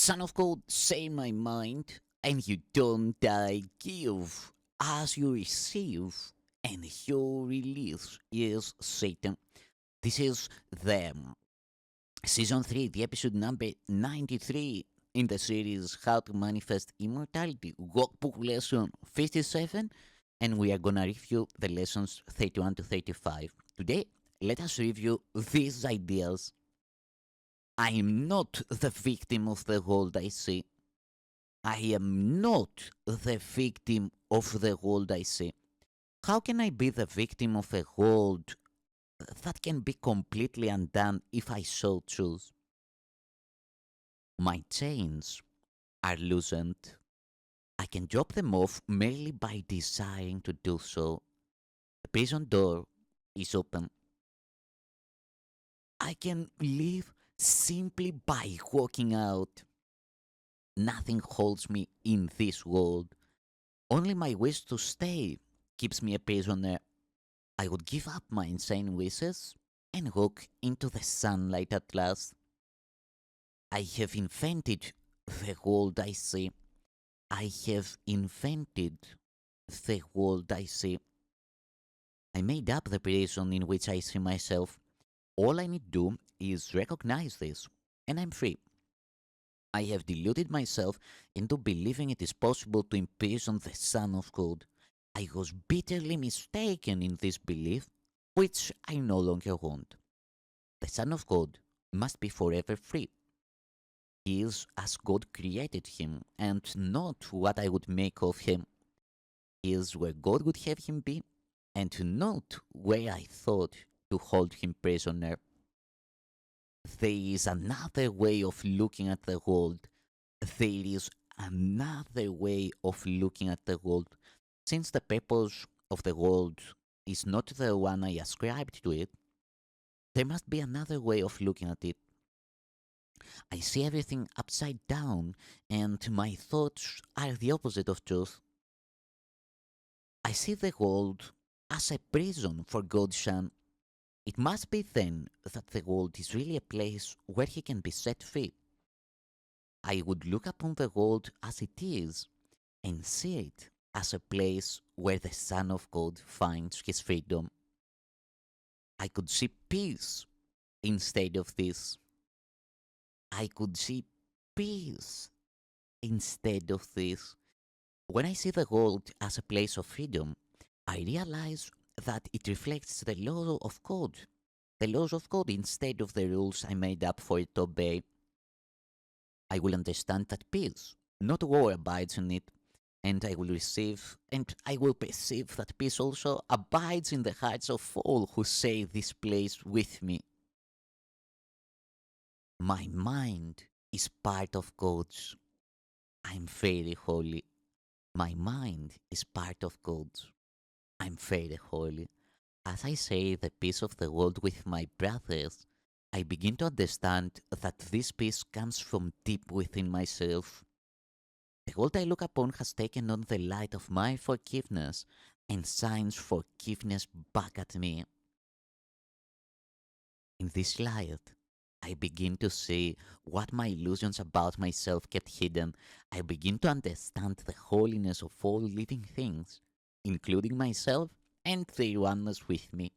Son of God, say my mind, and you don't die. Give as you receive, and your release is Satan. This is the season 3, the episode number 93 in the series How to Manifest Immortality, Workbook lesson 57, and we are gonna review the lessons 31 to 35. Today, let us review these ideas. I am not the victim of the world I see. I am not the victim of the world I see. How can I be the victim of a world that can be completely undone if I so choose? My chains are loosened. I can drop them off merely by desiring to do so. The prison door is open. I can live simply by walking out. Nothing holds me in this world. Only my wish to stay keeps me a prisoner. I would give up my insane wishes and walk into the sunlight at last. I have invented the world I see. I have invented the world I see. I made up the prison in which I see myself. All I need to do is recognize this, and I'm free. I have deluded myself into believing it is possible to imprison the Son of God. I was bitterly mistaken in this belief, which I no longer want. The Son of God must be forever free. He is as God created him, and not what I would make of him. He is where God would have him be, and not where I thought to hold him prisoner. There is another way of looking at the world. There is another way of looking at the world. Since the purpose of the world is not the one I ascribed to it, there must be another way of looking at it. I see everything upside down, and my thoughts are the opposite of truth. I see the world as a prison for God's Son. It must be then that the world is really a place where he can be set free. I would look upon the world as it is and see it as a place where the Son of God finds his freedom. I could see peace instead of this. I could see peace instead of this. When I see the world as a place of freedom, I realize that it reflects the law of God, the laws of God instead of the rules I made up for it to obey. I will understand that peace, not war, abides in it, and I will receive and I will perceive that peace also abides in the hearts of all who say this place with me. My mind is part of God's. I'm very holy. My mind is part of God's. I'm very holy. As I say the peace of the world with my brothers, I begin to understand that this peace comes from deep within myself. The world I look upon has taken on the light of my forgiveness and shines forgiveness back at me. In this light, I begin to see what my illusions about myself kept hidden. I begin to understand the holiness of all living things, including myself and the oneness with me.